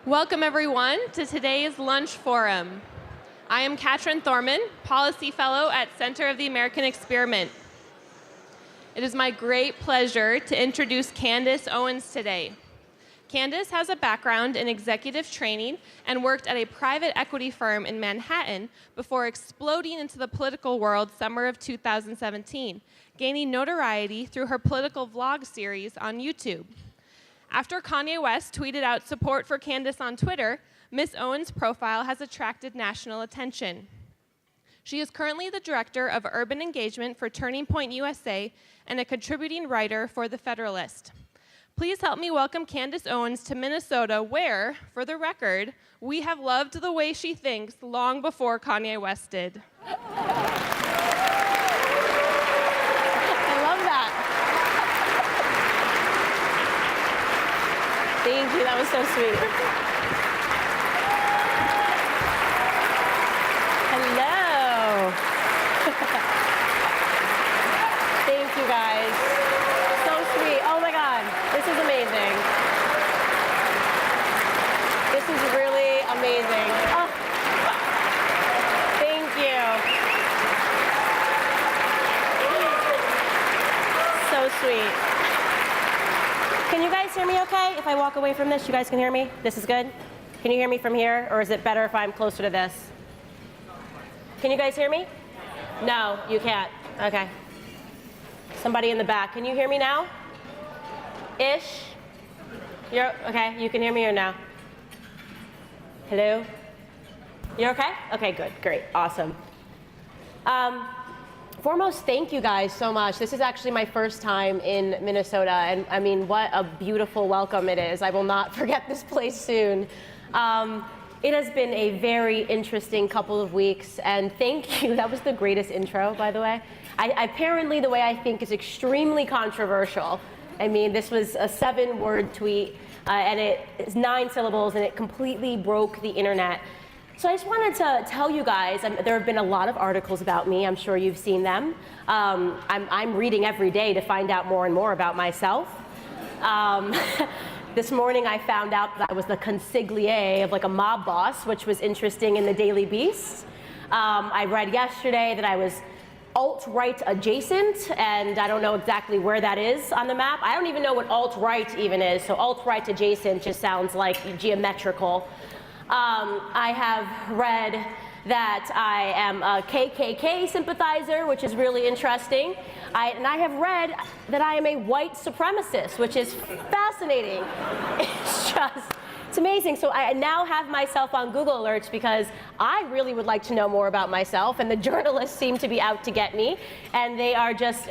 Welcome, everyone, to today's Lunch Forum. I am Katrin Thorman, Policy Fellow at Center of the American Experiment. It is my great pleasure to introduce Candace Owens today. Candace has a background in executive training and worked at a private equity firm in Manhattan before exploding into the political world summer of 2017, gaining notoriety through her political vlog series on YouTube. After Kanye West tweeted out support for Candace on Twitter, Ms. Owens' profile has attracted national attention. She is currently the Director of Urban Engagement for Turning Point USA and a contributing writer for The Federalist. Please help me welcome Candace Owens to Minnesota, where, for the record, we have loved the way she thinks long before Kanye West did. I love that. Thank you, that was so sweet. Hello. Thank you, guys. So sweet. Oh my God, this is amazing. This is really amazing. Oh. Thank you. So sweet. Can you guys hear me okay? If I walk away from this, you guys can hear me? This is good? Can you hear me from here? Or is it better if I'm closer to this? Can you guys hear me? No, you can't. Okay. Somebody in the back. Can you hear me now? Ish? You're okay? You can hear me or no? Hello? You're okay? Okay, good. Great. Awesome. Foremost, thank you guys so much. This is actually my first time in Minnesota, and I mean, what a beautiful welcome it is. I will not forget this place soon. It has been a very interesting couple of weeks, and thank you. That was the greatest intro, by the way. Apparently, the way I think is extremely controversial. I mean, this was a 7-word tweet, and it is 9 syllables, and it completely broke the internet. So I just wanted to tell you guys, there have been a lot of articles about me. I'm sure you've seen them. I'm reading every day to find out more and more about myself. This morning I found out that I was the consigliere of like a mob boss, which was interesting in the Daily Beast. I read yesterday that I was alt-right adjacent, and I don't know exactly where that is on the map. I don't even know what alt-right even is, so alt-right adjacent just sounds like geometrical. I have read that I am a KKK sympathizer, which is really interesting. And I have read that I am a white supremacist, which is fascinating. It's amazing. So I now have myself on Google Alerts because I really would like to know more about myself, and the journalists seem to be out to get me, and they are just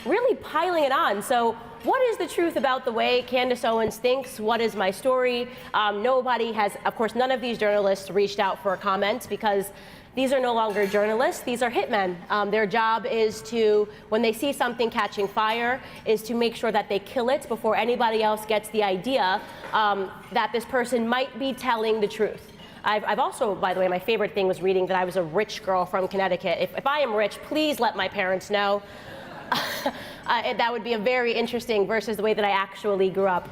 really piling it on. So what is the truth about the way Candace Owens thinks? What is my story? Nobody has, of course, none of these journalists reached out for a comment because these are no longer journalists, these are hitmen. Their job is to, when they see something catching fire, is to make sure that they kill it before anybody else gets the idea that this person might be telling the truth. I've also, by the way, my favorite thing was reading that I was a rich girl from Connecticut. If I am rich, please let my parents know. That would be a very interesting versus the way that I actually grew up.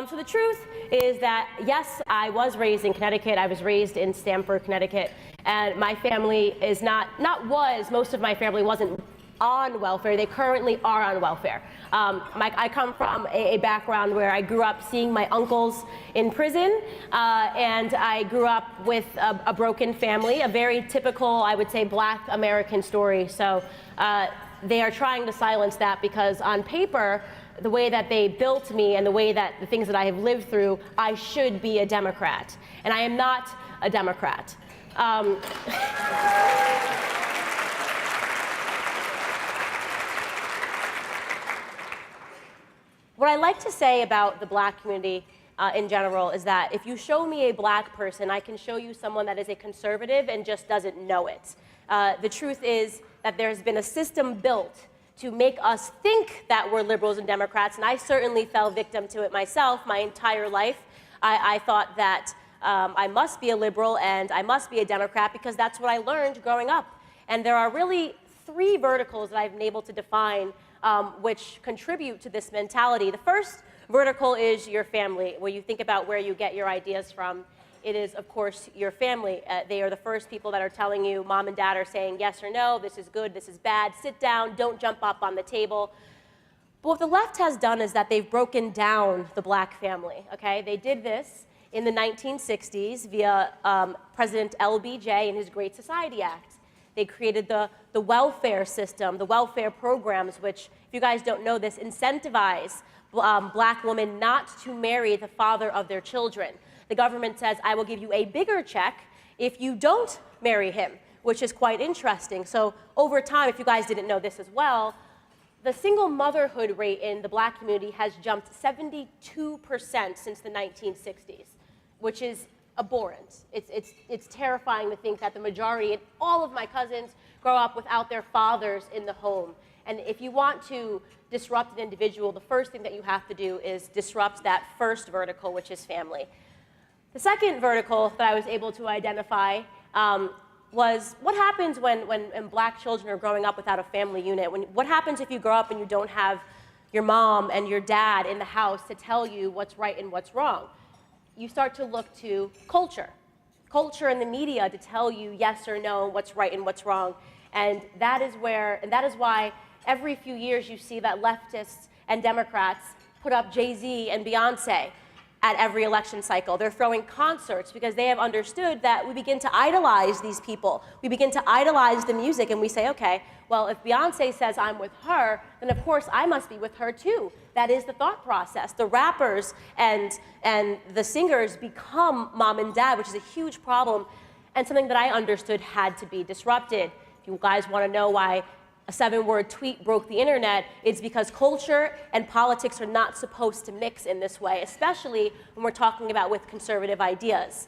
So the truth is that, yes, I was raised in Connecticut. I was raised in Stamford, Connecticut. And my family is most of my family wasn't on welfare. They currently are on welfare. I come from a background where I grew up seeing my uncles in prison, and I grew up with a broken family, a very typical, I would say, Black American story. So they are trying to silence that because on paper, the way that they built me and the way that the things that I have lived through, I should be a Democrat. And I am not a Democrat. What I like to say about the Black community in general is that if you show me a Black person, I can show you someone that is a conservative and just doesn't know it. The truth is that there's been a system built to make us think that we're liberals and Democrats, and I certainly fell victim to it myself my entire life. I thought that I must be a liberal and I must be a Democrat because that's what I learned growing up. And there are really 3 verticals that I've been able to define which contribute to this mentality. The first Vertical is your family. When you think about where you get your ideas from, it is, of course, your family. They are the first people that are telling you, mom and dad are saying yes or no, this is good, this is bad, sit down, don't jump up on the table. But what the left has done is that they've broken down the black family, okay? They did this in the 1960s via President LBJ and his Great Society Act. They created the welfare system, the welfare programs, which, if you guys don't know this, incentivize black women not to marry the father of their children. The government says, I will give you a bigger check if you don't marry him, which is quite interesting. So over time, if you guys didn't know this as well, the single motherhood rate in the black community has jumped 72% since the 1960s, which is abhorrent. It's terrifying to think that the majority, and all of my cousins, grow up without their fathers in the home. And if you want to disrupt an individual, the first thing that you have to do is disrupt that first vertical, which is family. The second vertical that I was able to identify was what happens when black children are growing up without a family unit? What happens if you grow up and you don't have your mom and your dad in the house to tell you what's right and what's wrong? You start to look to culture and the media to tell you yes or no, what's right and what's wrong. And that is why every few years you see that leftists and Democrats put up Jay-Z and Beyonce at every election cycle. They're throwing concerts because they have understood that we begin to idolize these people. We begin to idolize the music and we say, okay, well, if Beyonce says I'm with her, then of course I must be with her too. That is the thought process. The rappers and the singers become mom and dad, which is a huge problem and something that I understood had to be disrupted. If you guys want to know why a 7-word tweet broke the internet, it's because culture and politics are not supposed to mix in this way, especially when we're talking about with conservative ideas.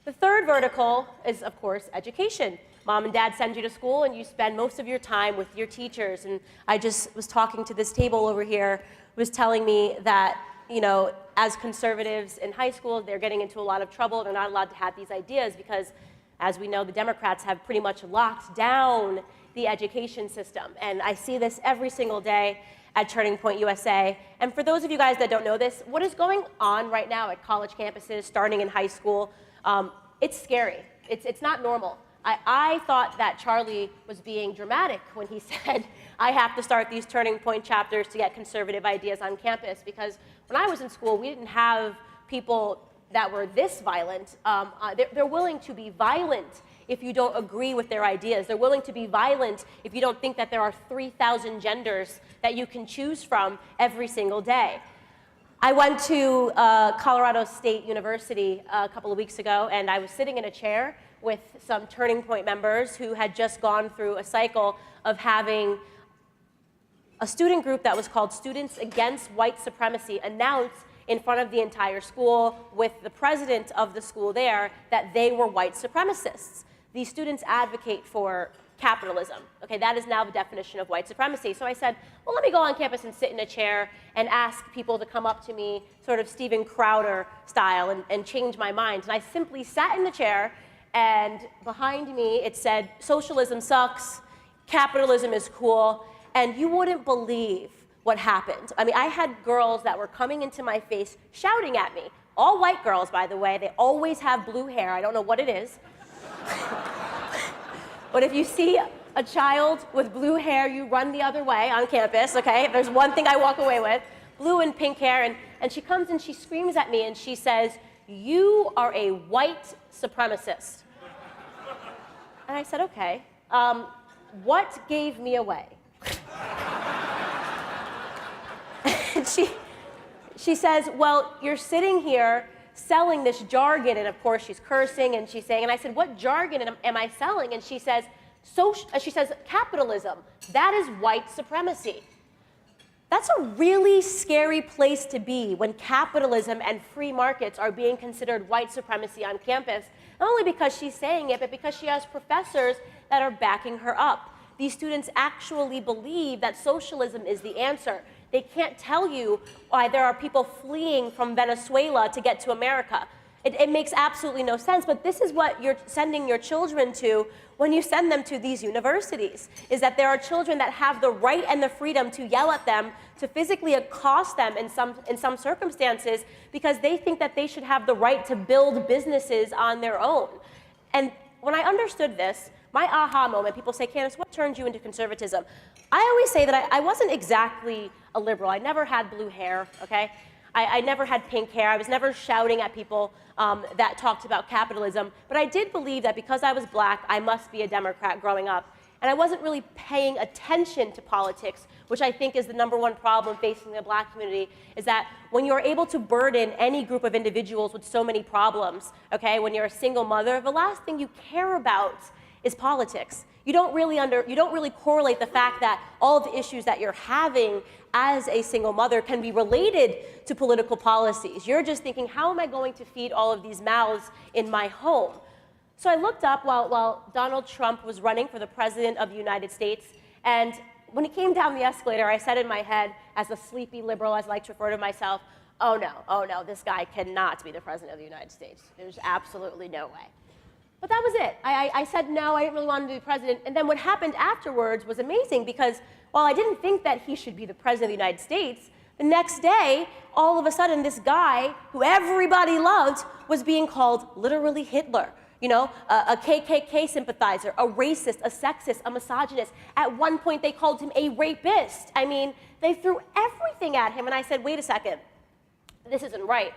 The third vertical is, of course, education. Mom and dad send you to school and you spend most of your time with your teachers. And I just was talking to this table over here, was telling me that, you know, as conservatives in high school, they're getting into a lot of trouble. They're not allowed to have these ideas because, as we know, the Democrats have pretty much locked down the education system. And I see this every single day at Turning Point USA. And for those of you guys that don't know this, what is going on right now at college campuses, starting in high school, it's scary. It's not normal. I thought that Charlie was being dramatic when he said, I have to start these Turning Point chapters to get conservative ideas on campus, because when I was in school, we didn't have people that were this violent. They're willing to be violent if you don't agree with their ideas. They're willing to be violent if you don't think that there are 3,000 genders that you can choose from every single day. I went to Colorado State University a couple of weeks ago, and I was sitting in a chair with some Turning Point members who had just gone through a cycle of having a student group that was called Students Against White Supremacy announce in front of the entire school with the president of the school there that they were white supremacists. These students advocate for capitalism. Okay, that is now the definition of white supremacy. So I said, well, let me go on campus and sit in a chair and ask people to come up to me, sort of Steven Crowder style, and change my mind. And I simply sat in the chair, and behind me it said, socialism sucks, capitalism is cool, and you wouldn't believe what happened. I mean, I had girls that were coming into my face shouting at me. All white girls, by the way. They always have blue hair. I don't know what it is. But if you see a child with blue hair, you run the other way on campus, okay? If there's one thing I walk away with, blue and pink hair, and she comes and she screams at me and she says, you are a white supremacist. And I said, okay, what gave me away? And she says, well, you're sitting here selling this jargon, and of course she's cursing and she's saying, and I said, what jargon am I selling? And she says, capitalism. That is white supremacy. That's a really scary place to be when capitalism and free markets are being considered white supremacy on campus, not only because she's saying it, but because she has professors that are backing her up. These students actually believe that socialism is the answer. They can't tell you why there are people fleeing from Venezuela to get to America. It makes absolutely no sense, but this is what you're sending your children to when you send them to these universities, is that there are children that have the right and the freedom to yell at them, to physically accost them in some circumstances, because they think that they should have the right to build businesses on their own. And when I understood this, my aha moment, people say, Candace, what turned you into conservatism? I always say that I wasn't exactly a liberal. I never had blue hair, okay? I never had pink hair. I was never shouting at people that talked about capitalism. But I did believe that because I was black, I must be a Democrat growing up. And I wasn't really paying attention to politics, which I think is the #1 problem facing the black community, is that when you're able to burden any group of individuals with so many problems, okay, when you're a single mother, the last thing you care about is politics. You don't really correlate the fact that all of the issues that you're having as a single mother can be related to political policies. You're just thinking, how am I going to feed all of these mouths in my home? So I looked up while Donald Trump was running for the president of the United States, and when he came down the escalator, I said in my head, as a sleepy liberal, as I like to refer to myself, oh no, this guy cannot be the president of the United States. There's absolutely no way. But that was it. I said no, I didn't really want him to be president. And then what happened afterwards was amazing, because while I didn't think that he should be the president of the United States, the next day, all of a sudden, this guy who everybody loved was being called literally Hitler. You know, a KKK sympathizer, a racist, a sexist, a misogynist. At one point, they called him a rapist. I mean, they threw everything at him. And I said, wait a second, this isn't right.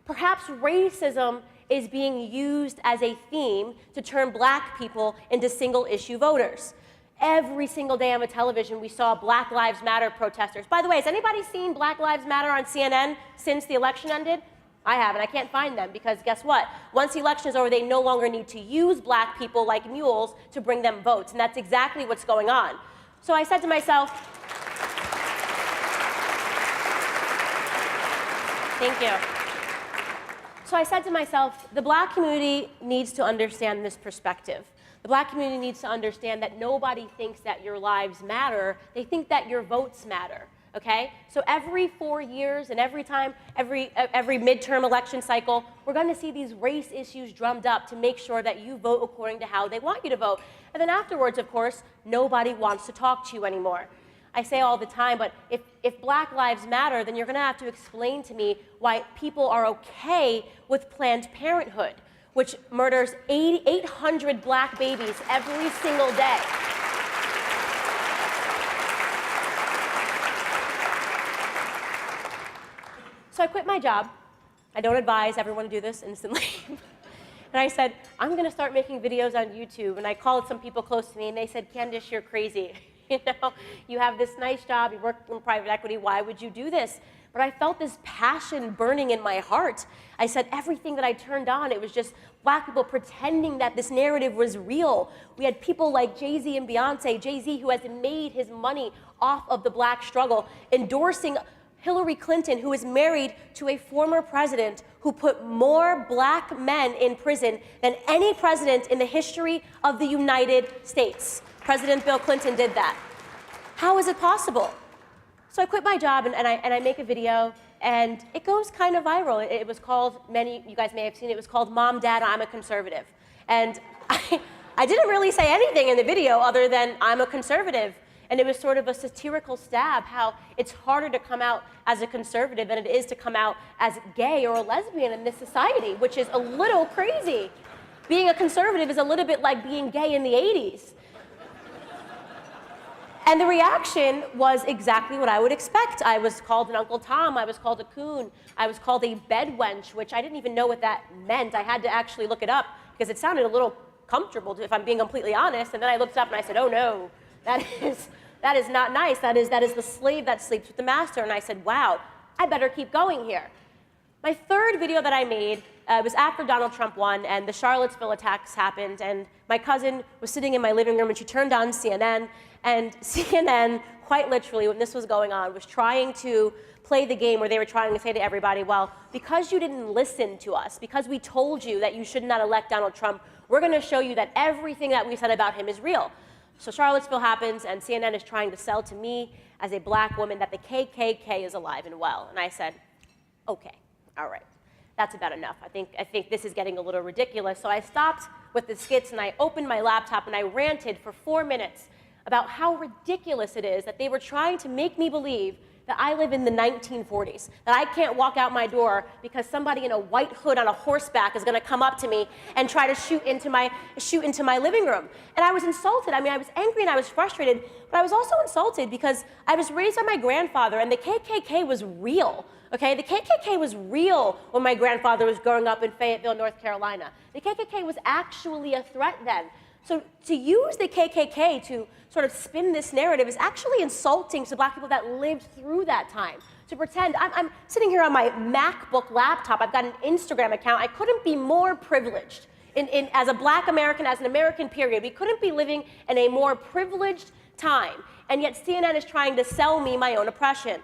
Perhaps racism is being used as a theme to turn black people into single-issue voters. Every single day on the television, we saw Black Lives Matter protesters. By the way, has anybody seen Black Lives Matter on CNN since the election ended? I haven't. I can't find them, because guess what? Once the election is over, they no longer need to use black people like mules to bring them votes, and that's exactly what's going on. So I said to myself, thank you. So I said to myself, the black community needs to understand this perspective. The black community needs to understand that nobody thinks that your lives matter. They think that your votes matter, okay? So every 4 years and every midterm election cycle, we're going to see these race issues drummed up to make sure that you vote according to how they want you to vote. And then afterwards, of course, nobody wants to talk to you anymore. I say all the time, but if Black Lives Matter, then you're going to have to explain to me why people are okay with Planned Parenthood, which murders 800 black babies every single day. So I quit my job. I don't advise everyone to do this instantly. And I said, I'm going to start making videos on YouTube. And I called some people close to me, and they said, Candace, you're crazy. You know, you have this nice job, you work in private equity, why would you do this? But I felt this passion burning in my heart. I said everything that I turned on, it was just black people pretending that this narrative was real. We had people like Jay-Z and Beyonce, Jay-Z who has made his money off of the black struggle, endorsing Hillary Clinton, who is married to a former president who put more black men in prison than any president in the history of the United States. President Bill Clinton did that. How is it possible? So I quit my job and I make a video, and it goes kind of viral. It was called, you guys may have seen it, was called Mom, Dad, I'm a Conservative. And I didn't really say anything in the video other than I'm a conservative. And it was sort of a satirical stab how it's harder to come out as a conservative than it is to come out as gay or a lesbian in this society, which is a little crazy. Being a conservative is a little bit like being gay in the 80s. And the reaction was exactly what I would expect. I was called an Uncle Tom, I was called a coon, I was called a bedwench, which I didn't even know what that meant. I had to actually look it up because it sounded a little comfortable, if I'm being completely honest. And then I looked up and I said, oh no, that is not nice. That is the slave that sleeps with the master. And I said, wow, I better keep going here. My third video that I made was after Donald Trump won and the Charlottesville attacks happened, and my cousin was sitting in my living room and she turned on CNN, and CNN, quite literally, when this was going on, was trying to play the game where they were trying to say to everybody, well, because you didn't listen to us, because we told you that you should not elect Donald Trump, we're going to show you that everything that we said about him is real. So Charlottesville happens, and CNN is trying to sell to me as a black woman that the KKK is alive and well. And I said, okay, all right. that's about enough. I think this is getting a little ridiculous. So I stopped with the skits and I opened my laptop and I ranted for 4 minutes about how ridiculous it is that they were trying to make me believe that I live in the 1940s, that I can't walk out my door because somebody in a white hood on a horseback is gonna come up to me and try to shoot into my living room. And I was insulted. I mean, I was angry and I was frustrated, but I was also insulted because I was raised by my grandfather and the KKK was real, okay? The KKK was real when my grandfather was growing up in Fayetteville, North Carolina. The KKK was actually a threat then. So to use the KKK to sort of spin this narrative is actually insulting to black people that lived through that time. To pretend, I'm sitting here on my MacBook laptop, I've got an Instagram account, I couldn't be more privileged. As a black American, as an American period, we couldn't be living in a more privileged time, and yet CNN is trying to sell me my own oppression.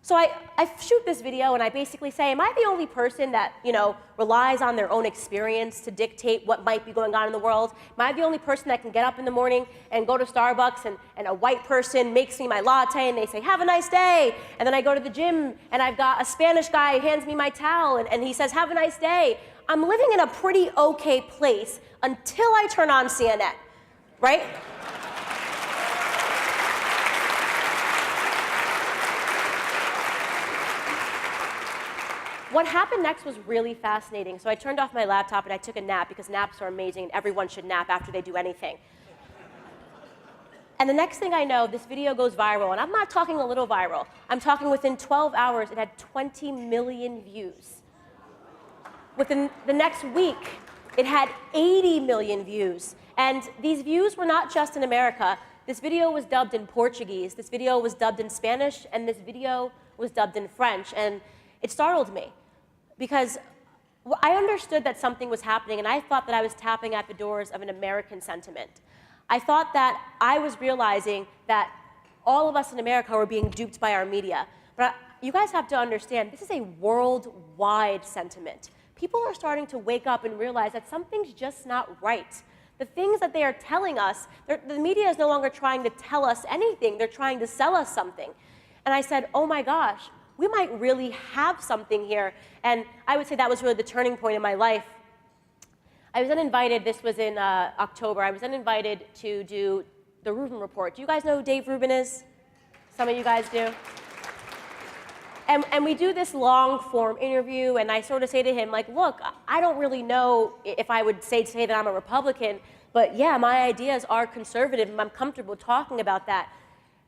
So I shoot this video and I basically say, am I the only person that, relies on their own experience to dictate what might be going on in the world? Am I the only person that can get up in the morning and go to Starbucks and a white person makes me my latte and they say, have a nice day. And then I go to the gym and I've got a Spanish guy who hands me my towel and he says, have a nice day. I'm living in a pretty okay place until I turn on CNN, right? What happened next was really fascinating. So I turned off my laptop and I took a nap because naps are amazing and everyone should nap after they do anything. And the next thing I know, this video goes viral, and I'm not talking a little viral. I'm talking within 12 hours, it had 20 million views. Within the next week, it had 80 million views. And these views were not just in America. This video was dubbed in Portuguese, this video was dubbed in Spanish, and this video was dubbed in French. And it startled me, because I understood that something was happening, and I thought that I was tapping at the doors of an American sentiment. I thought that I was realizing that all of us in America were being duped by our media. But you guys have to understand, this is a worldwide sentiment. People are starting to wake up and realize that something's just not right. The things that they are telling us, the media is no longer trying to tell us anything, they're trying to sell us something. And I said, oh my gosh, we might really have something here. And I would say that was really the turning point in my life. I was then invited, this was in October, I was then invited to do the Rubin Report. Do you guys know who Dave Rubin is? Some of you guys do? And we do this long form interview, and I sort of say to him, like, look, I don't really know if I would say that I'm a Republican, but yeah, my ideas are conservative, and I'm comfortable talking about that.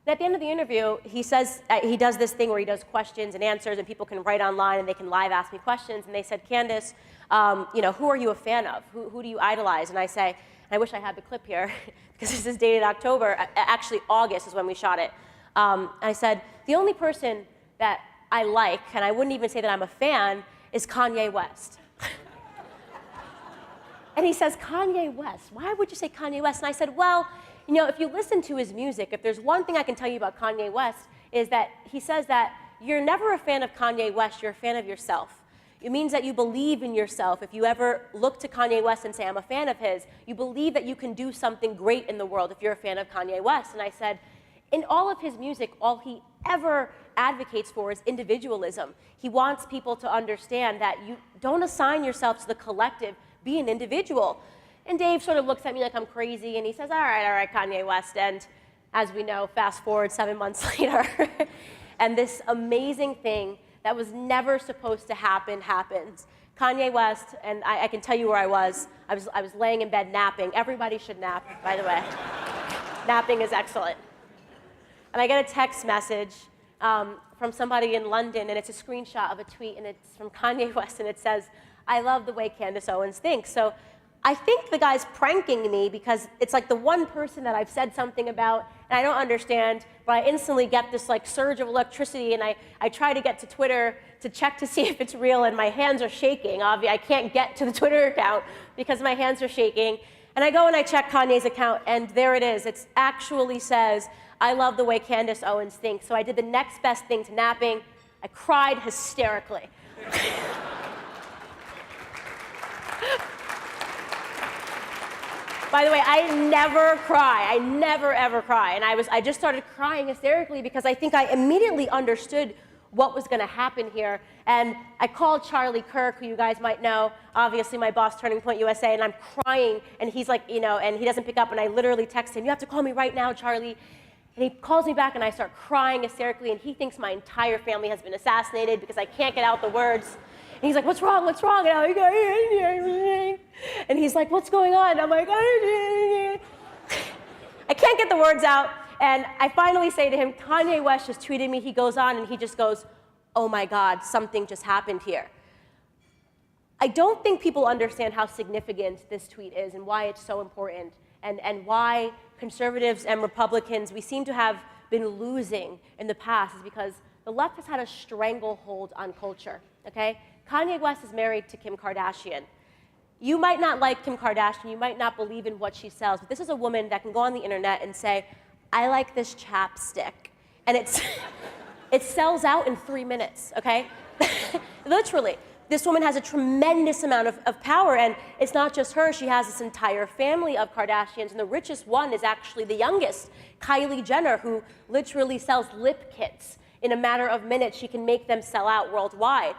At the end of the interview, he says, he does this thing where he does questions and answers, and people can write online and they can live ask me questions. And they said, Candace, who are you a fan of? Who do you idolize? And I say, and I wish I had the clip here, because this is dated October, actually August is when we shot it. I said, the only person that I like, and I wouldn't even say that I'm a fan, is Kanye West. And he says, Kanye West, why would you say Kanye West? And I said, well, if you listen to his music, if there's one thing I can tell you about Kanye West, is that he says that you're never a fan of Kanye West, you're a fan of yourself. It means that you believe in yourself. If you ever look to Kanye West and say, I'm a fan of his, you believe that you can do something great in the world if you're a fan of Kanye West. And I said, in all of his music, all he ever advocates for is individualism. He wants people to understand that you don't assign yourself to the collective, be an individual. And Dave sort of looks at me like I'm crazy, and he says, all right, Kanye West. And as we know, fast forward 7 months later, and this amazing thing that was never supposed to happen happens. Kanye West, and I can tell you where I was laying in bed napping. Everybody should nap, by the way. Napping is excellent. And I get a text message from somebody in London, and it's a screenshot of a tweet, and it's from Kanye West, and it says, I love the way Candace Owens thinks. So I think the guy's pranking me because it's like the one person that I've said something about and I don't understand, but I instantly get this like surge of electricity, and I try to get to Twitter to check to see if it's real, and my hands are shaking. Obviously, I can't get to the Twitter account because my hands are shaking. And I go and I check Kanye's account, and there it is. It actually says, I love the way Candace Owens thinks. So I did the next best thing to napping. I cried hysterically. By the way, I never cry. I never, ever cry. And I just started crying hysterically because I think I immediately understood what was going to happen here. And I called Charlie Kirk, who you guys might know, obviously my boss, Turning Point USA, and I'm crying, and he's like, and he doesn't pick up, and I literally text him, you have to call me right now, Charlie. And he calls me back, and I start crying hysterically, and he thinks my entire family has been assassinated because I can't get out the words. And he's like, what's wrong, what's wrong? And I'm like, and he's like, what's going on? And I'm like, I can't get the words out. And I finally say to him, Kanye West just tweeted me. He goes on and he just goes, oh my God, something just happened here. I don't think people understand how significant this tweet is and why it's so important, and why conservatives and Republicans, we seem to have been losing in the past, is because the left has had a stranglehold on culture, okay? Kanye West is married to Kim Kardashian. You might not like Kim Kardashian, you might not believe in what she sells, but this is a woman that can go on the internet and say, I like this chapstick. And it sells out in 3 minutes, okay? Literally. This woman has a tremendous amount of power, and it's not just her. She has this entire family of Kardashians, and the richest one is actually the youngest, Kylie Jenner, who literally sells lip kits. In a matter of minutes, she can make them sell out worldwide.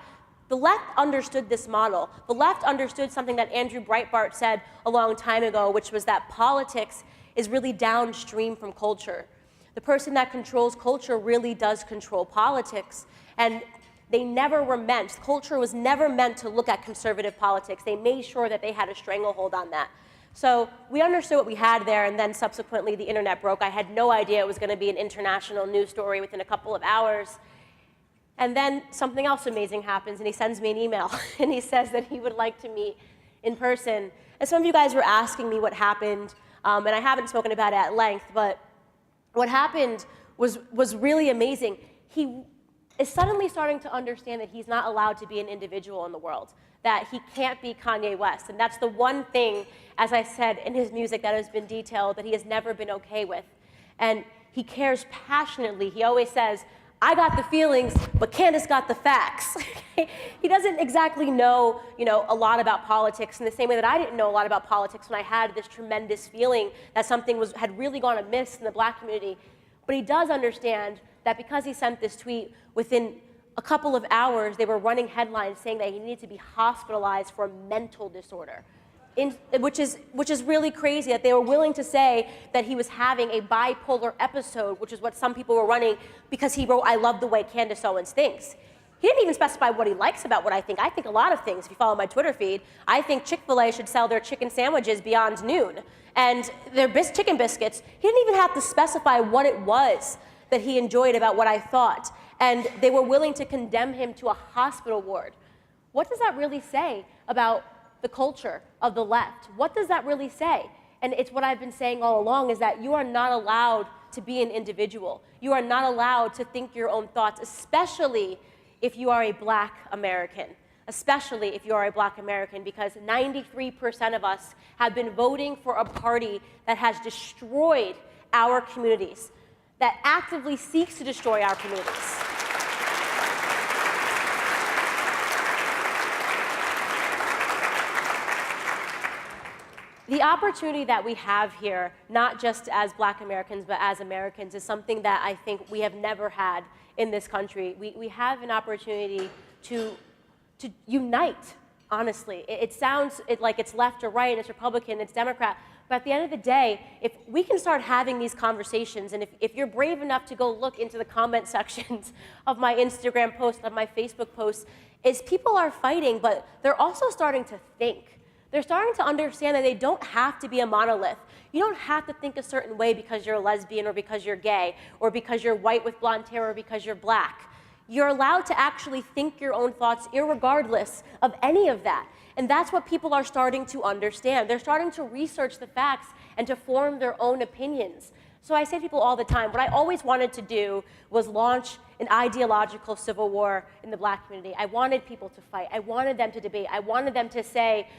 The left understood this model. The left understood something that Andrew Breitbart said a long time ago, which was that politics is really downstream from culture. The person that controls culture really does control politics. And they never were meant, culture was never meant to look at conservative politics. They made sure that they had a stranglehold on that. So we understood what we had there, and then subsequently the internet broke. I had no idea it was going to be an international news story within a couple of hours. And then something else amazing happens, and he sends me an email, and he says that he would like to meet in person. And some of you guys were asking me what happened, and I haven't spoken about it at length, but what happened was really amazing. He is suddenly starting to understand that he's not allowed to be an individual in the world, that he can't be Kanye West. And that's the one thing, as I said, in his music that has been detailed that he has never been okay with. And he cares passionately. He always says, I got the feelings, but Candace got the facts. He doesn't exactly know, a lot about politics in the same way that I didn't know a lot about politics when I had this tremendous feeling that something had really gone amiss in the Black community. But he does understand that because he sent this tweet, within a couple of hours, they were running headlines saying that he needed to be hospitalized for a mental disorder. Which is really crazy, that they were willing to say that he was having a bipolar episode, which is what some people were running, because he wrote, I love the way Candace Owens thinks. He didn't even specify what he likes about what I think. I think a lot of things, if you follow my Twitter feed. I think Chick-fil-A should sell their chicken sandwiches beyond noon. And their chicken biscuits, he didn't even have to specify what it was that he enjoyed about what I thought. And they were willing to condemn him to a hospital ward. What does that really say about the culture of the left? What does that really say? And it's what I've been saying all along, is that you are not allowed to be an individual. You are not allowed to think your own thoughts, especially if you are a Black American. Especially if you are a Black American, because 93% of us have been voting for a party that has destroyed our communities, that actively seeks to destroy our communities. The opportunity that we have here, not just as Black Americans, but as Americans, is something that I think we have never had in this country. We have an opportunity to unite, honestly. It sounds like it's left or right, it's Republican, it's Democrat, but at the end of the day, if we can start having these conversations, and if you're brave enough to go look into the comment sections of my Instagram posts, of my Facebook posts, is people are fighting, but they're also starting to think. They're starting to understand that they don't have to be a monolith. You don't have to think a certain way because you're a lesbian, or because you're gay, or because you're white with blonde hair, or because you're Black. You're allowed to actually think your own thoughts irregardless of any of that. And that's what people are starting to understand. They're starting to research the facts and to form their own opinions. So I say to people all the time, what I always wanted to do was launch an ideological civil war in the Black community. I wanted people to fight. I wanted them to debate. I wanted them to say,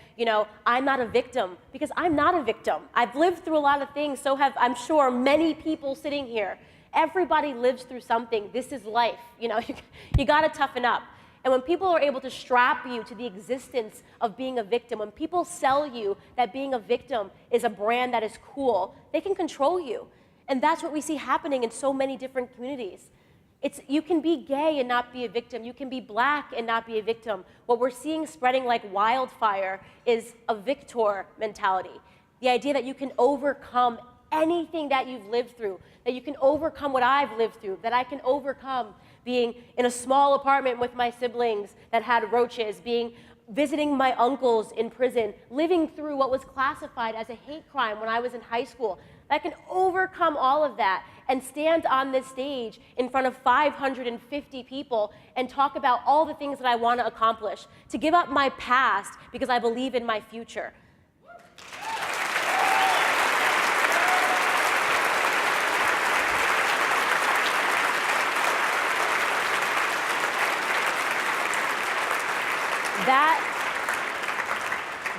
I'm not a victim, because I'm not a victim. I've lived through a lot of things, so have, I'm sure, many people sitting here. Everybody lives through something. This is life. You gotta toughen up. And when people are able to strap you to the existence of being a victim, when people sell you that being a victim is a brand that is cool, they can control you. And that's what we see happening in so many different communities. You can be gay and not be a victim. You can be black and not be a victim. What we're seeing spreading like wildfire is a victor mentality. The idea that you can overcome anything that you've lived through, that you can overcome what I've lived through, that I can overcome being in a small apartment with my siblings that had roaches, visiting my uncles in prison, living through what was classified as a hate crime when I was in high school. I can overcome all of that and stand on this stage in front of 550 people and talk about all the things that I want to accomplish, to give up my past because I believe in my future.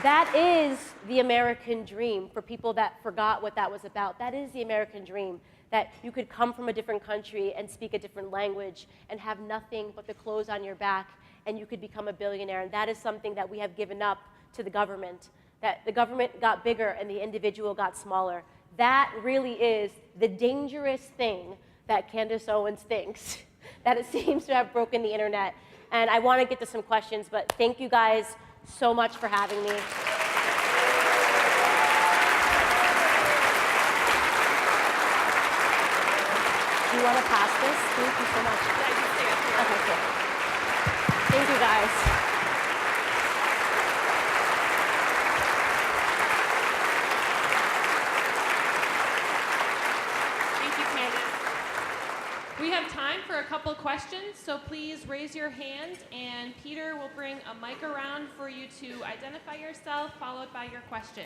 That is the American dream for people that forgot what that was about. That is the American dream, that you could come from a different country and speak a different language and have nothing but the clothes on your back, and you could become a billionaire. And that is something that we have given up to the government, that the government got bigger and the individual got smaller. That really is the dangerous thing that Candace Owens thinks, that it seems to have broken the internet. And I want to get to some questions, but thank you guys so much for having me. Do you want to pass this? Thank you so much. Yeah, I can stay up here. Okay, cool. Thank you, guys. Thank you, Candace. We have time for a couple questions, so please raise your hand, and Peter will bring a mic around for you to identify yourself, followed by your question.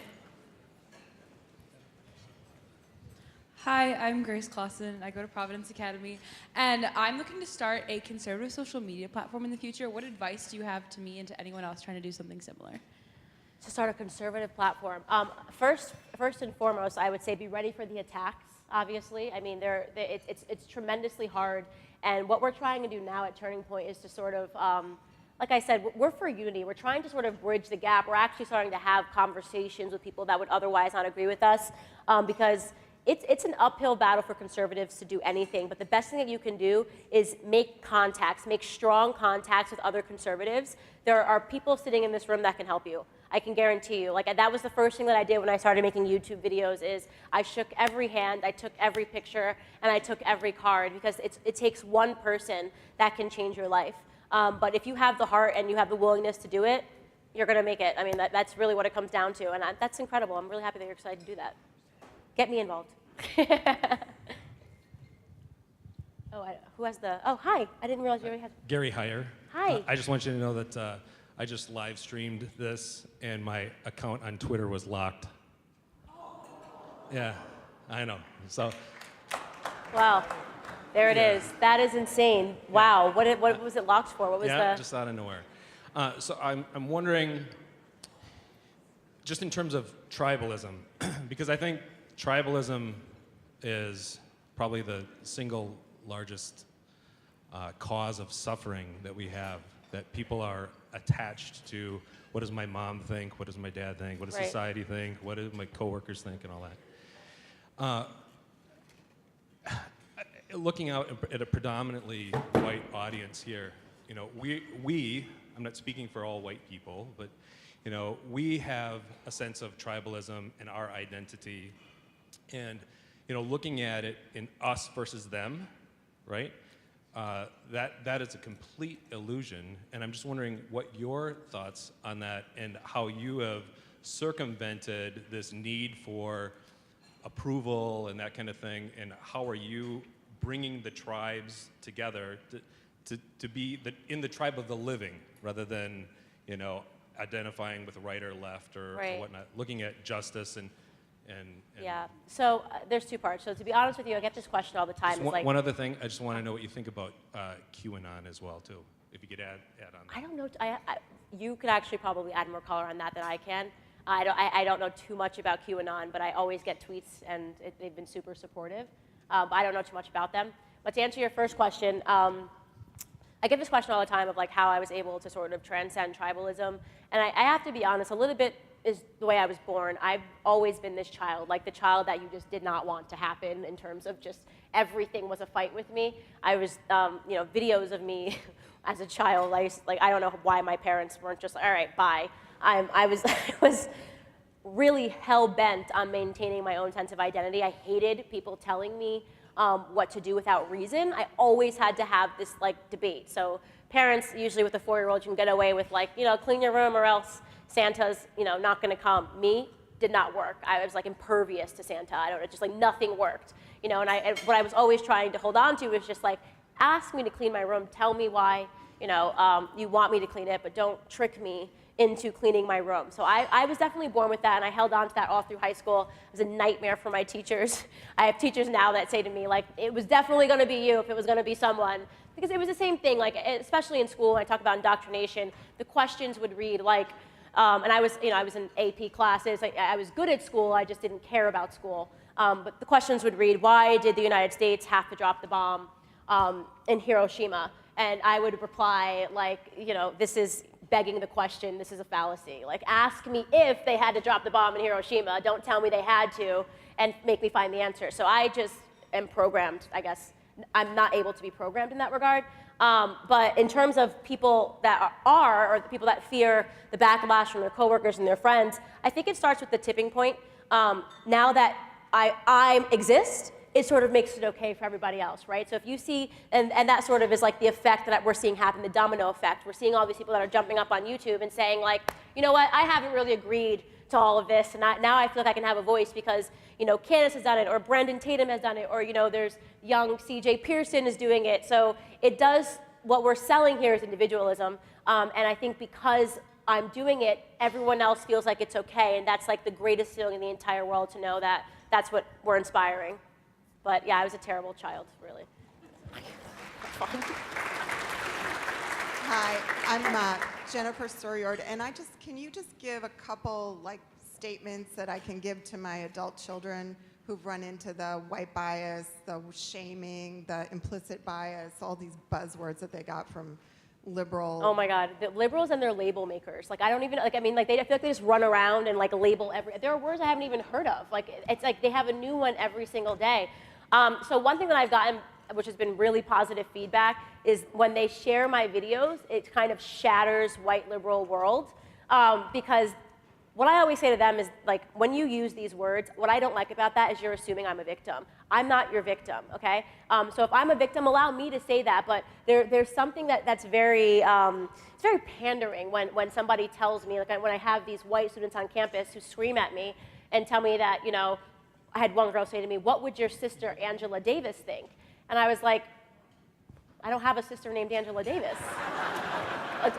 Hi, I'm Grace Clausen. I go to Providence Academy, and I'm looking to start a conservative social media platform in the future. What advice do you have to me and to anyone else trying to do something similar? To start a conservative platform. First and foremost, I would say be ready for the attacks, obviously. I mean, it's tremendously hard, and what we're trying to do now at Turning Point is to sort of, like I said, we're for unity. We're trying to sort of bridge the gap. We're actually starting to have conversations with people that would otherwise not agree with us, because it's an uphill battle for conservatives to do anything, but the best thing that you can do is make contacts, make strong contacts with other conservatives. There are people sitting in this room that can help you. I can guarantee you. Like, that was the first thing that I did when I started making YouTube videos, is I shook every hand, I took every picture, and I took every card, because it takes one person that can change your life. But if you have the heart and you have the willingness to do it, you're going to make it. I mean, that's really what it comes down to, and that's incredible. I'm really happy that you're excited to do that. Get me involved. Who has the, oh, hi. I didn't realize you already had. Gary Heyer. Hi. I just want you to know that I just live streamed this, and my account on Twitter was locked. Yeah, I know. So. Wow. There it is. That is insane. Wow. What was it locked for? What was just out of nowhere. So I'm wondering, just in terms of tribalism, because I think tribalism is probably the single largest cause of suffering that we have, that people are attached to. What does my mom think? What does my dad think? What does society think? What do my coworkers think, and all that? Looking out at a predominantly white audience here, you know, I'm not speaking for all white people, but you know, we have a sense of tribalism in our identity, and you know, looking at it in us versus them, right? That is a complete illusion, and I'm just wondering what your thoughts on that, and how you have circumvented this need for approval and that kind of thing, and how are you bringing the tribes together to be in the tribe of the living, rather than, you know, identifying with right or left or whatnot, looking at justice and yeah. So there's two parts. So to be honest with you, I get this question all the time. One other thing, I just want to know what you think about QAnon as well too. If you could add on that. I don't know. You could actually probably add more color on that than I can. I don't know too much about QAnon, but I always get tweets, and they've been super supportive. But I don't know too much about them. But to answer your first question, I get this question all the time of like how I was able to sort of transcend tribalism. And I have to be honest, a little bit is the way I was born. I've always been this child, like the child that you just did not want to happen in terms of just everything was a fight with me. I was, videos of me as a child, I don't know why my parents weren't just like, all right, bye. I was really hell-bent on maintaining my own sense of identity. I hated people telling me what to do without reason. I always had to have this debate. So parents, usually with a 4-year-old, you can get away with clean your room or else Santa's not gonna come. Me, did not work. I was impervious to Santa. I don't know, just nothing worked. And what I was always trying to hold on to was just ask me to clean my room, tell me why you want me to clean it, but don't trick me into cleaning my room. So I was definitely born with that, and I held on to that all through high school. It was a nightmare for my teachers. I have teachers now that say to me, it was definitely gonna be you if it was gonna be someone. Because it was the same thing, especially in school, when I talk about indoctrination, the questions would read and I was in AP classes. I was good at school, I just didn't care about school. But the questions would read, why did the United States have to drop the bomb in Hiroshima? And I would reply, this is begging the question, this is a fallacy. Ask me if they had to drop the bomb in Hiroshima, don't tell me they had to, and make me find the answer. So I just am programmed, I guess. I'm not able to be programmed in that regard. But in terms of people that or the people that fear the backlash from their coworkers and their friends, I think it starts with the tipping point. Now that I exist, it sort of makes it okay for everybody else, right? So if you see, and that sort of is the effect that we're seeing happen, the domino effect. We're seeing all these people that are jumping up on YouTube and saying you know what, I haven't really agreed to all of this, and now I feel like I can have a voice because Candace has done it, or Brendan Tatum has done it, or there's young CJ Pearson is doing it. So it does, what we're selling here is individualism, and I think because I'm doing it, everyone else feels like it's okay, and that's the greatest feeling in the entire world to know that that's what we're inspiring. But yeah, I was a terrible child, really. Hi, I'm Jennifer Soriord, and can you just give a couple statements that I can give to my adult children who've run into the white bias, the shaming, the implicit bias, all these buzzwords that they got from liberal. Oh my God, the liberals and their label makers. I don't even, I feel like they just run around and label there are words I haven't even heard of. It's they have a new one every single day. So one thing that I've gotten, which has been really positive feedback, is when they share my videos, it kind of shatters white liberal world. Because what I always say to them is, when you use these words, what I don't like about that is you're assuming I'm a victim. I'm not your victim, okay? So if I'm a victim, allow me to say that, but there's something that's very, it's very pandering when somebody tells me, when I have these white students on campus who scream at me and tell me that, I had one girl say to me, what would your sister Angela Davis think? And I was like, I don't have a sister named Angela Davis.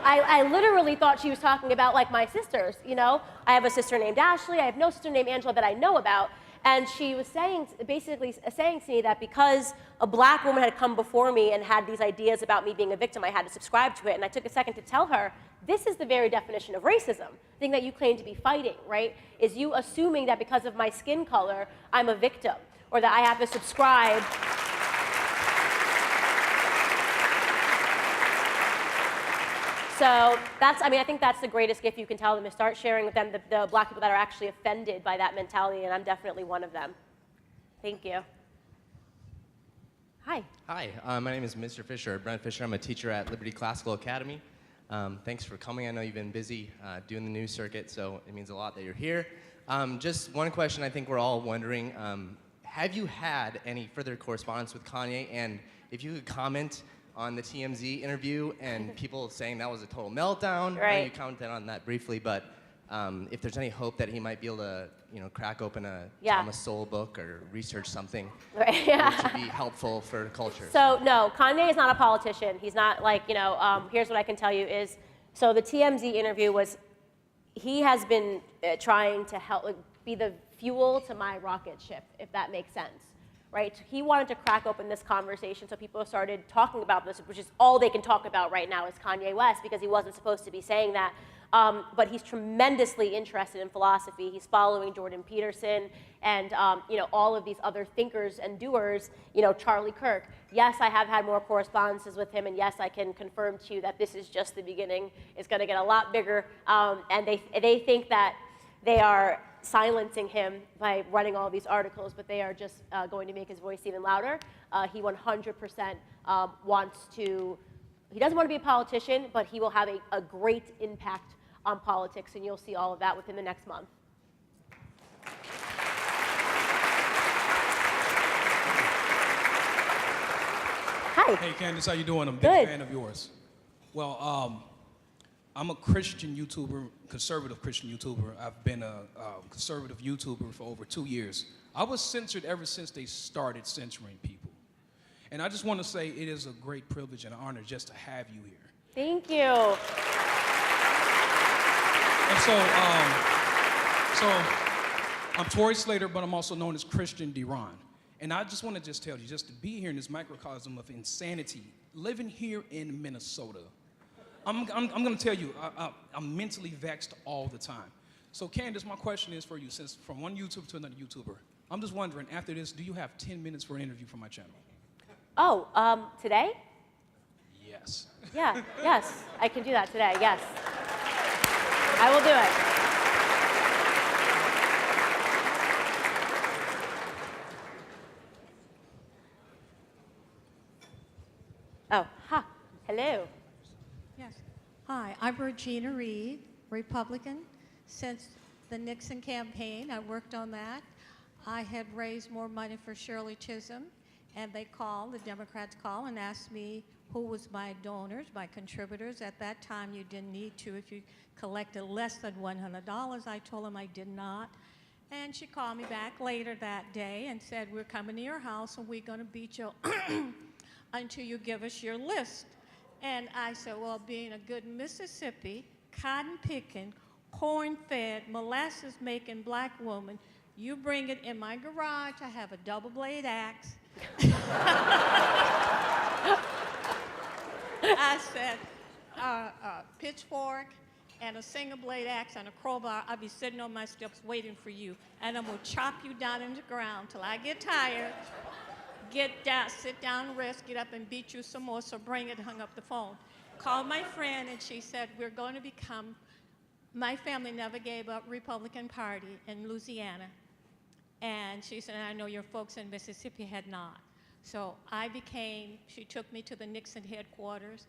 I literally thought she was talking about my sisters, I have a sister named Ashley, I have no sister named Angela that I know about. And she was basically saying to me that because a black woman had come before me and had these ideas about me being a victim, I had to subscribe to it. And I took a second to tell her, this is the very definition of racism, the thing that you claim to be fighting, right? Is you assuming that because of my skin color, I'm a victim, or that I have to subscribe. So I think that's the greatest gift you can tell them, is start sharing with them the black people that are actually offended by that mentality, and I'm definitely one of them. Thank you. Hi. Hi, my name is Mr. Fisher, Brent Fisher. I'm a teacher at Liberty Classical Academy. Thanks for coming. I know you've been busy doing the news circuit, so it means a lot that you're here. Just one question I think we're all wondering. Have you had any further correspondence with Kanye? And if you could comment on the TMZ interview and people saying that was a total meltdown. Right. I know you commented on that briefly, but if there's any hope that he might be able to, crack open a Thomas Sowell book or research something, Right, yeah. which would be helpful for culture. So no, Kanye is not a politician. He's not here's what I can tell you is, so the TMZ interview was, he has been trying to help, be the fuel to my rocket ship, if that makes sense. Right? He wanted to crack open this conversation so people started talking about this, which is all they can talk about right now is Kanye West, because he wasn't supposed to be saying that. But he's tremendously interested in philosophy. He's following Jordan Peterson and all of these other thinkers and doers, Charlie Kirk. Yes, I have had more correspondences with him, and yes, I can confirm to you that this is just the beginning. It's going to get a lot bigger, and they think that they are silencing him by running all these articles, but they are just going to make his voice even louder. He 100% wants to, he doesn't want to be a politician, but he will have a great impact on politics, and you'll see all of that within the next month. Hi. Hey, Candace, how you doing? I'm a Good. big fan of yours. Well, I'm a Christian YouTuber, conservative Christian YouTuber. I've been a conservative YouTuber for over 2 years. I was censored ever since they started censoring people. And I just want to say it is a great privilege and honor just to have you here. Thank you. And so I'm Tori Slater, but I'm also known as Christian Deron. And I just want to just tell you, just to be here in this microcosm of insanity, living here in Minnesota, I'm going to tell you, I'm mentally vexed all the time. So Candace, my question is for you, since from one YouTuber to another YouTuber, I'm just wondering, after this, do you have 10 minutes for an interview for my channel? Oh, today? Yes. Yeah, yes, I can do that today, yes. I will do it. Oh, ha, hello. Yes. Hi, I'm Regina Reed, Republican. Since the Nixon campaign, I worked on that. I had raised more money for Shirley Chisholm, and they called, the Democrats called, and asked me who was my donors, my contributors. At that time, you didn't need to if you collected less than $100. I told them I did not. And she called me back later that day and said, we're coming to your house and we're going to beat you until you give us your list. And I said, well, being a good Mississippi, cotton-picking, corn-fed, molasses-making black woman, you bring it in my garage. I have a double-blade axe. I said, a pitchfork and a single-blade axe and a crowbar. I'll be sitting on my steps waiting for you, and I'm going to chop you down in the ground till I get tired. Get down, sit down, rest, get up and beat you some more, so bring it, hung up the phone. Called my friend and she said, we're going to become, my family never gave up Republican Party in Louisiana. And she said, I know your folks in Mississippi had not. So she took me to the Nixon headquarters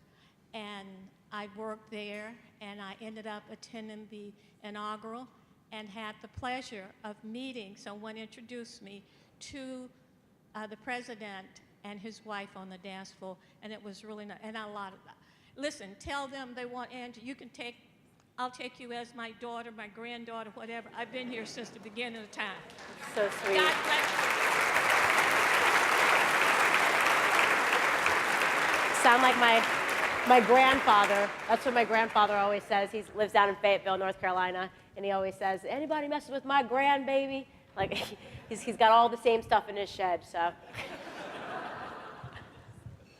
and I worked there and I ended up attending the inaugural and had the pleasure of meeting, someone introduced me to the president and his wife on the dance floor, and it was really nice. And listen, tell them they want Angie. I'll take you as my daughter, my granddaughter, whatever. I've been here since the beginning of time. So sweet. God bless you. Sound like my grandfather. That's what my grandfather always says. He lives down in Fayetteville, North Carolina, and he always says, anybody messing with my grandbaby? Like, he's got all the same stuff in his shed, so.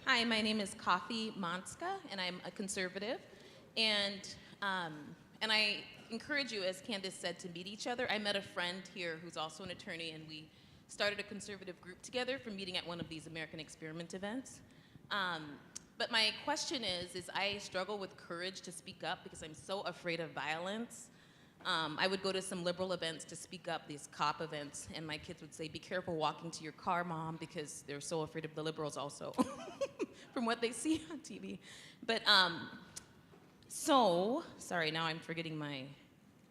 Hi, my name is Coffee Monska, and I'm a conservative. And I encourage you, as Candace said, to meet each other. I met a friend here who's also an attorney, and we started a conservative group together from meeting at one of these American Experiment events. But my question is I struggle with courage to speak up because I'm so afraid of violence. I would go to some liberal events to speak up, these cop events, and my kids would say, be careful walking to your car, Mom, because they're so afraid of the liberals also, from what they see on TV. But, sorry, now I'm forgetting my,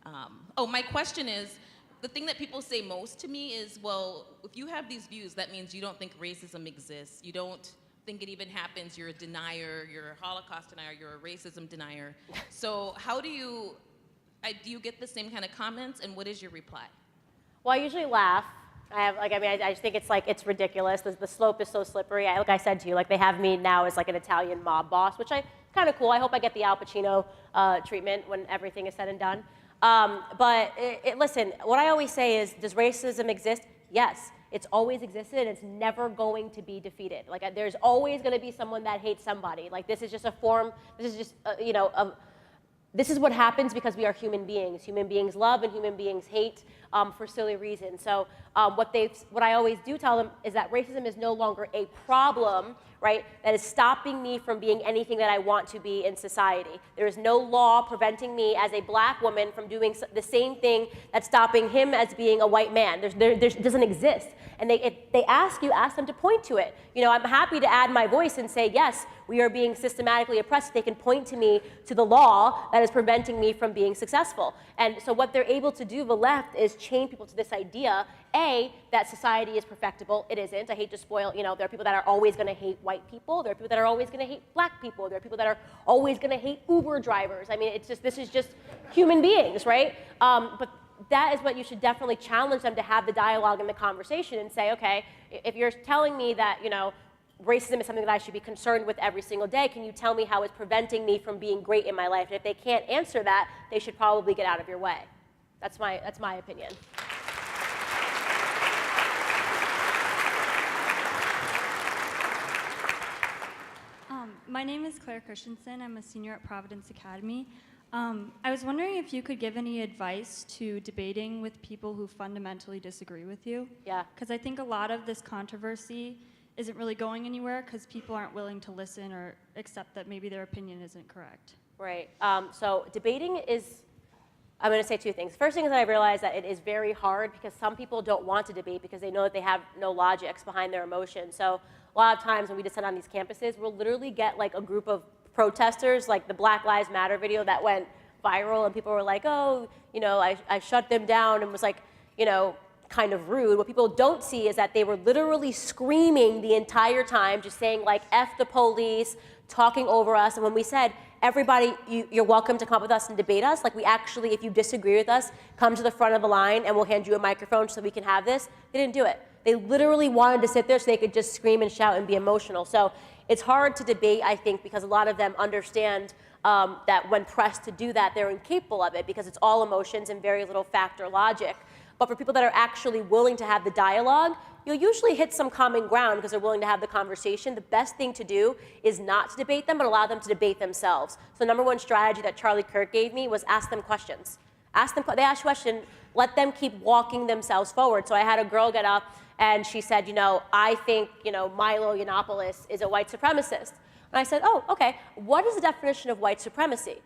my question is, the thing that people say most to me is, well, if you have these views, that means you don't think racism exists. You don't think it even happens. You're a denier. You're a Holocaust denier. You're a racism denier. So how do you get the same kind of comments, and what is your reply? Well, I usually laugh. I just think it's ridiculous. The slope is so slippery. Like I said to you, like they have me now as like an Italian mob boss, which I kind of cool. I hope I get the Al Pacino treatment when everything is said and done. But listen, what I always say is, does racism exist? Yes, it's always existed, and it's never going to be defeated. Like there's always going to be someone that hates somebody. Like this is just a form. This is just this is what happens because we are human beings. Human beings love and human beings hate for silly reasons. So what I always do tell them is that racism is no longer a problem. right? That is stopping me from being anything that I want to be in society. There is no law preventing me as a black woman from doing the same thing that's stopping him as being a white man. There doesn't exist. And if they ask them to point to it. You know, I'm happy to add my voice and say, yes, we are being systematically oppressed. They can point to me to the law that is preventing me from being successful. And so what they're able to do, the left, is chain people to this idea, A, that society is perfectible. It isn't. I hate to spoil, you know, there are people that are always going to hate white people. There are people that are always going to hate black people. There are people that are always going to hate Uber drivers. I mean, this is just human beings, right? But that is what you should definitely challenge them to have the dialogue and the conversation and say, okay, if you're telling me that, you know, racism is something that I should be concerned with every single day, can you tell me how it's preventing me from being great in my life? And if they can't answer that, they should probably get out of your way. That's my opinion. My name is Claire Christensen. I'm a senior at Providence Academy. I was wondering if you could give any advice to debating with people who fundamentally disagree with you. Yeah. Because I think a lot of this controversy isn't really going anywhere because people aren't willing to listen or accept that maybe their opinion isn't correct. Right. So debating is, I'm going to say two things. First thing is that I realize that it is very hard because some people don't want to debate because they know that they have no logics behind their emotions. So a lot of times when we descend on these campuses, we'll literally get like a group of protesters, like the Black Lives Matter video that went viral, and people were like, oh, you know, I shut them down, and was like, you know, kind of rude. What people don't see is that they were literally screaming the entire time, just saying like, F the police, talking over us. And when we said, everybody, you're welcome to come up with us and debate us, like we actually, if you disagree with us, come to the front of the line and we'll hand you a microphone so we can have this. They didn't do it. They literally wanted to sit there so they could just scream and shout and be emotional. So it's hard to debate, I think, because a lot of them understand that when pressed to do that, they're incapable of it because it's all emotions and very little fact or logic. But for people that are actually willing to have the dialogue, you'll usually hit some common ground because they're willing to have the conversation. The best thing to do is not to debate them, but allow them to debate themselves. So the number one strategy that Charlie Kirk gave me was ask them questions. They ask questions, let them keep walking themselves forward. So I had a girl get up and she said, you know, I think, you know, Milo Yiannopoulos is a white supremacist. And I said, oh, okay, what is the definition of white supremacy?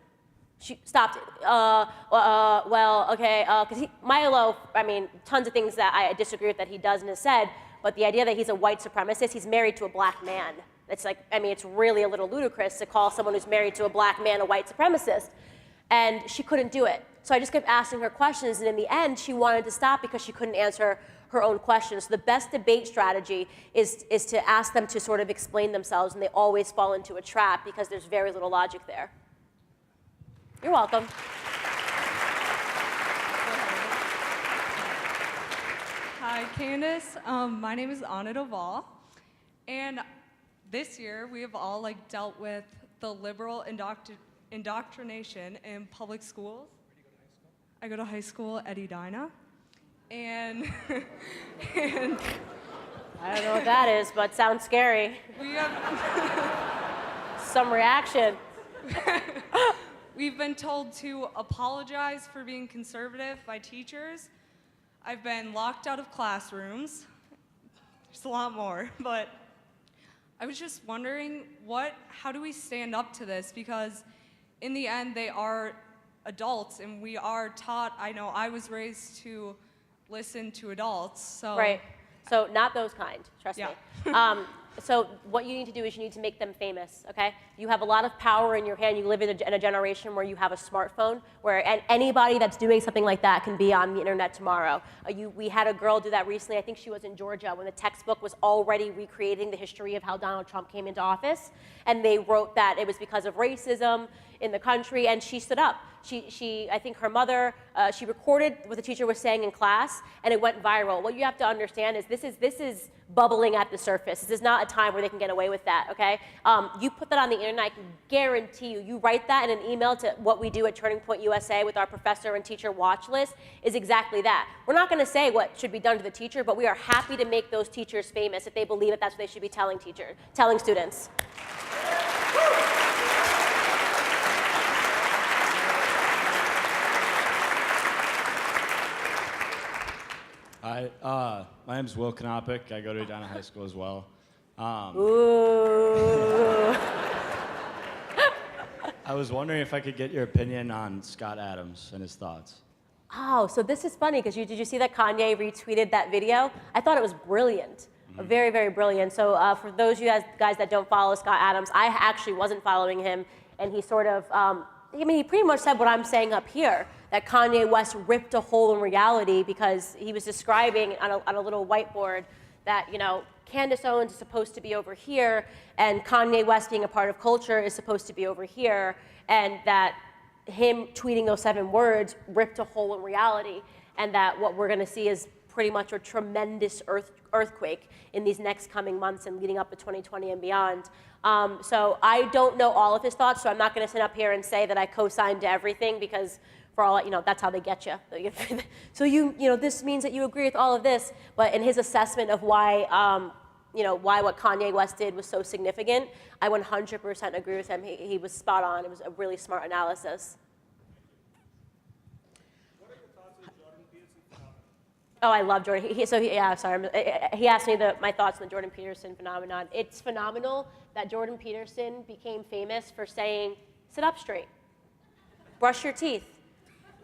She stopped it. Well, okay, because Milo, I mean, tons of things that I disagree with that he does and has said, but the idea that he's a white supremacist, he's married to a black man. It's like, I mean, it's really a little ludicrous to call someone who's married to a black man a white supremacist. And she couldn't do it. So I just kept asking her questions, and in the end, she wanted to stop because she couldn't answer her own questions. So the best debate strategy is to ask them to sort of explain themselves, and they always fall into a trap because there's very little logic there. You're welcome. Hi, Candace. My name is Anna Doval, and this year we have all dealt with the liberal indoctrination in public schools. I go to high school at Edina, and I don't know what that is, but sounds scary. We have some reaction. We've been told to apologize for being conservative by teachers. I've been locked out of classrooms. There's a lot more, but I was just wondering how do we stand up to this? Because in the end, they are adults, and we are taught, I know I was raised to listen to adults, so. Right, so not those kind, trust me. So what you need to do is you need to make them famous, okay? You have a lot of power in your hand. You live in a generation where you have a smartphone, where anybody that's doing something like that can be on the internet tomorrow. We had a girl do that recently. I think she was in Georgia when the textbook was already recreating the history of how Donald Trump came into office. And they wrote that it was because of racism in the country, and she stood up. I think her mother, she recorded what the teacher was saying in class, and it went viral. What you have to understand is this is bubbling at the surface. This is not a time where they can get away with that, okay? You put that on the internet, I can guarantee you write that in an email to what we do at Turning Point USA with our professor and teacher watch list is exactly that. We're not gonna say what should be done to the teacher, but we are happy to make those teachers famous if they believe that that's what they should be telling students. Hi, my name's Will Knopic. I go to Edina High School as well. Ooh. I was wondering if I could get your opinion on Scott Adams and his thoughts. Oh, so this is funny because did you see that Kanye retweeted that video? I thought it was brilliant. Very, very brilliant. So for those of you guys that don't follow Scott Adams, I actually wasn't following him, and he sort of, he pretty much said what I'm saying up here, that Kanye West ripped a hole in reality because he was describing on a little whiteboard that, Candace Owens is supposed to be over here, and Kanye West being a part of culture is supposed to be over here, and that him tweeting those 7 words ripped a hole in reality, and that what we're going to see is pretty much a tremendous earthquake in these next coming months and leading up to 2020 and beyond. So I don't know all of his thoughts, so I'm not going to sit up here and say that I co-signed to everything, because for all, that's how they get you. So this means that you agree with all of this, but in his assessment of why what Kanye West did was so significant, I 100% agree with him. He was spot on. It was a really smart analysis. What are your thoughts on Jordan Peterson phenomenon? Oh, I love Jordan. He asked me my thoughts on the Jordan Peterson phenomenon. It's phenomenal that Jordan Peterson became famous for saying, sit up straight, brush your teeth,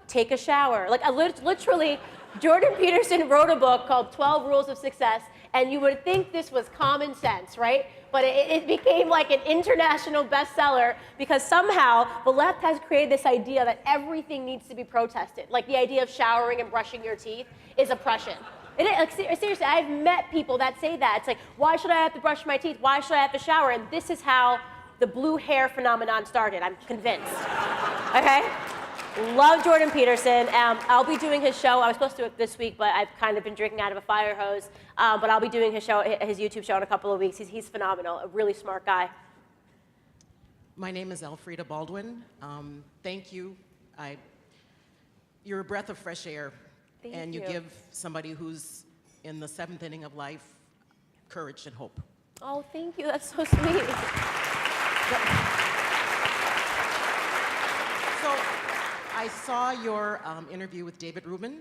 take a shower. Like, literally, Jordan Peterson wrote a book called 12 Rules of Success, and you would think this was common sense, right? But it became like an international bestseller because somehow the left has created this idea that everything needs to be protested. Like the idea of showering and brushing your teeth is oppression. Seriously, I've met people that say that. It's like, why should I have to brush my teeth? Why should I have to shower? And this is how the blue hair phenomenon started, I'm convinced. Okay? Love Jordan Peterson. I'll be doing his show. I was supposed to do it this week, but I've kind of been drinking out of a fire hose. But I'll be doing his YouTube show in a couple of weeks. He's phenomenal, a really smart guy. My name is Elfrida Baldwin. Thank you. You're a breath of fresh air. Thank you you. give somebody who's in the 7th inning of life courage and hope. Oh, thank you. That's so sweet. So I saw your interview with David Rubin,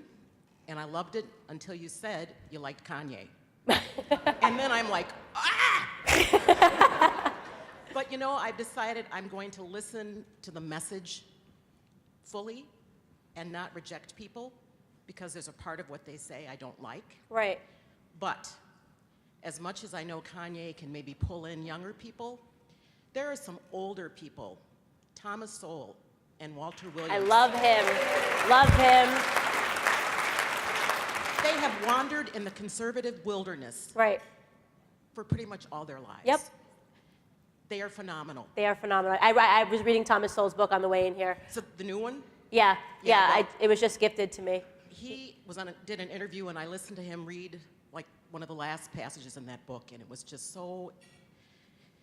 and I loved it until you said you liked Kanye. And then I'm like, ah! But I've decided I'm going to listen to the message fully and not reject people, because there's a part of what they say I don't like. Right. But as much as I know Kanye can maybe pull in younger people, there are some older people, Thomas Sowell and Walter Williams. I love him. Love him. They have wandered in the conservative wilderness. Right. For pretty much all their lives. Yep. They are phenomenal. They are phenomenal. I was reading Thomas Sowell's book on the way in here. So the new one? Yeah. Well, it was just gifted to me. He did an interview, and I listened to him read like one of the last passages in that book, and it was just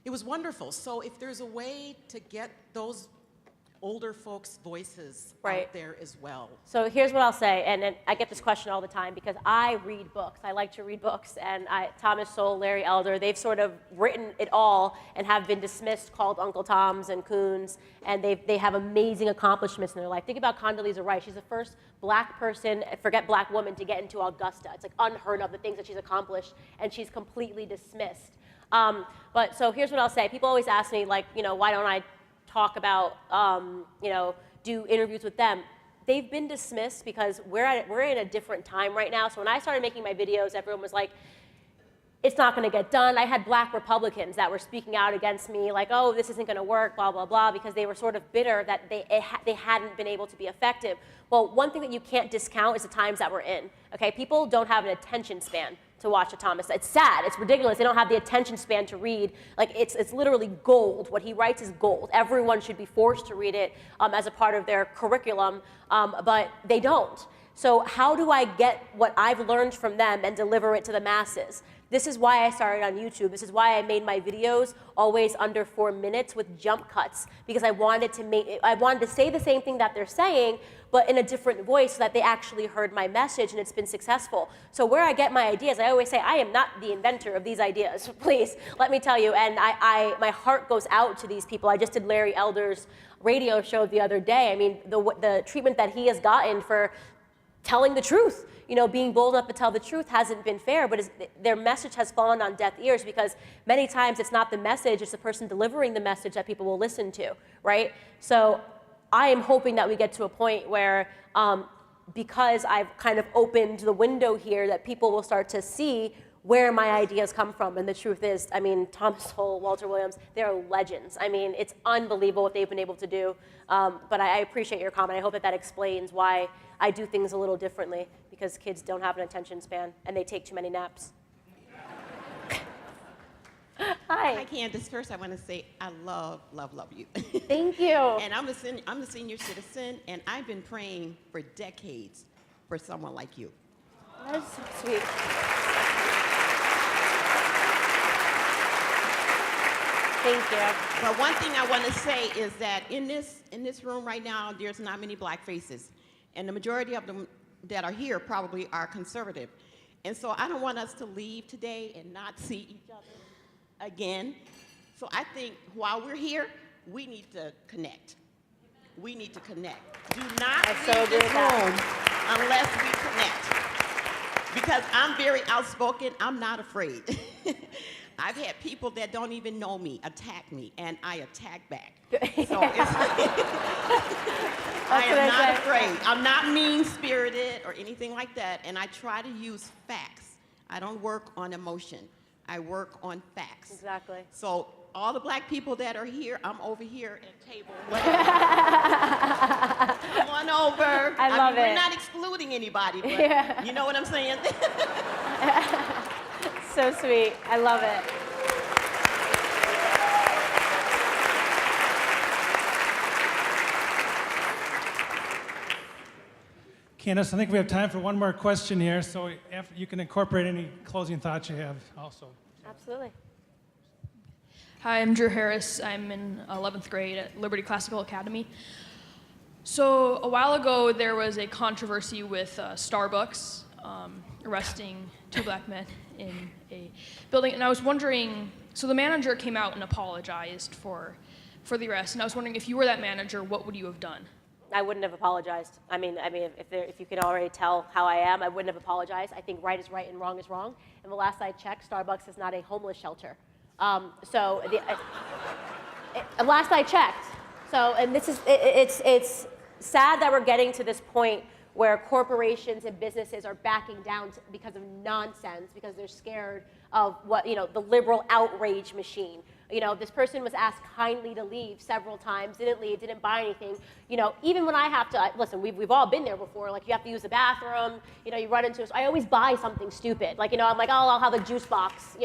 it was wonderful. So if there's a way to get those older folks' voices out there as well. So here's what I'll say, and I get this question all the time because I read books. I like to read books, and Thomas Sowell, Larry Elder, they've sort of written it all and have been dismissed, called Uncle Toms and Coons, and they have amazing accomplishments in their life. Think about Condoleezza Rice. She's the first black person, forget black woman, to get into Augusta. It's like unheard of, the things that she's accomplished, and she's completely dismissed. But so here's what I'll say. People always ask me, like, why don't I talk about, do interviews with them. They've been dismissed because we're in a different time right now. So when I started making my videos, everyone was like, it's not going to get done. I had black Republicans that were speaking out against me, like, oh, this isn't going to work, blah, blah, blah, because they were sort of bitter that they hadn't been able to be effective. Well, one thing that you can't discount is the times that we're in. Okay, people don't have an attention span to watch a Thomas. It's sad. It's ridiculous. They don't have the attention span to read. Like, it's literally gold. What he writes is gold. Everyone should be forced to read it as a part of their curriculum, but they don't. So how do I get what I've learned from them and deliver it to the masses? This is why I started on YouTube. This is why I made my videos always under 4 minutes with jump cuts, because I wanted to say the same thing that they're saying, but in a different voice so that they actually heard my message, and it's been successful. So where I get my ideas, I always say, I am not the inventor of these ideas, please, let me tell you. And my heart goes out to these people. I just did Larry Elder's radio show the other day. I mean, the treatment that he has gotten for telling the truth. Being bold enough to tell the truth hasn't been fair, but their message has fallen on deaf ears because many times it's not the message, it's the person delivering the message that people will listen to, right? So I am hoping that we get to a point where, because I've kind of opened the window here, that people will start to see where my ideas come from. And the truth is, Thomas Sowell, Walter Williams, they're legends. It's unbelievable what they've been able to do. But I appreciate your comment. I hope that explains why I do things a little differently, because kids don't have an attention span and they take too many naps. Hi, Candace. First, I want to say I love you. Thank you. And I'm a senior citizen, and I've been praying for decades for someone like you. That's so sweet. Thank you. But one thing I want to say is that in this room right now, there's not many black faces, and the majority of them that are here probably are conservative. And so I don't want us to leave today and not see each other again. So I think while we're here, we need to connect. We need to connect. Do not leave this room unless we connect. Because I'm very outspoken, I'm not afraid. I've had people that don't even know me attack me, and I attack back. So I am not afraid. I'm not mean-spirited or anything like that, and I try to use facts. I don't work on emotion. I work on facts. Exactly. So all the black people that are here, I'm over here at table. Come on over. I love it. We're not excluding anybody, but you know what I'm saying? So sweet. I love it. Candace, I think we have time for one more question here, so you can incorporate any closing thoughts you have also. Absolutely. Hi, I'm Drew Harris. I'm in 11th grade at Liberty Classical Academy. So a while ago, there was a controversy with Starbucks arresting 2 black men in a building, and I was wondering, so the manager came out and apologized for the arrest, and I was wondering, if you were that manager, what would you have done? I wouldn't have apologized. If you can already tell how I am, I wouldn't have apologized. I think right is right and wrong is wrong. And the last I checked, Starbucks is not a homeless shelter. Last I checked. So, and this is, it's sad that we're getting to this point where corporations and businesses are backing down because of nonsense, because they're scared of what, the liberal outrage machine. This person was asked kindly to leave several times, didn't leave, didn't buy anything. Even when I have to, listen, we've all been there before, like you have to use the bathroom, you run into, I always buy something stupid. Like, I'm like, oh, I'll have a juice box,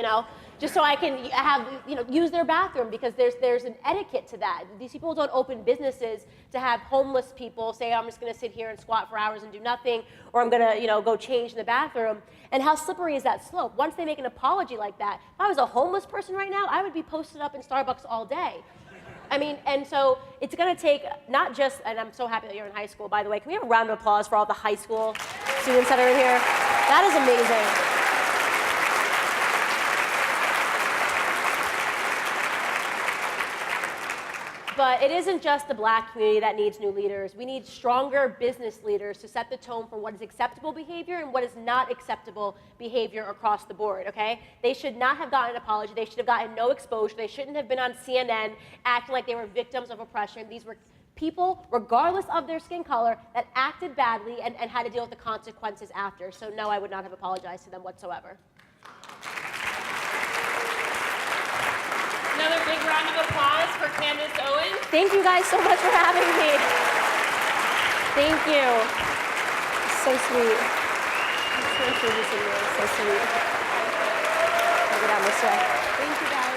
just so I can have, use their bathroom, because there's an etiquette to that. These people don't open businesses to have homeless people say, I'm just gonna sit here and squat for hours and do nothing, or I'm gonna, go change in the bathroom. And how slippery is that slope? Once they make an apology like that, if I was a homeless person right now, I would be posted up in Starbucks all day. And so it's gonna take not just, and I'm so happy that you're in high school, by the way. Can we have a round of applause for all the high school students that are in here? That is amazing. But it isn't just the black community that needs new leaders. We need stronger business leaders to set the tone for what is acceptable behavior and what is not acceptable behavior across the board, okay? They should not have gotten an apology. They should have gotten no exposure. They shouldn't have been on CNN acting like they were victims of oppression. These were people, regardless of their skin color, that acted badly and had to deal with the consequences after. So no, I would not have apologized to them whatsoever. Another big round of applause for Candace Owens. Thank you guys so much for having me. Thank you. So sweet. So sweet. So sweet. I'll go down this way. Thank you guys.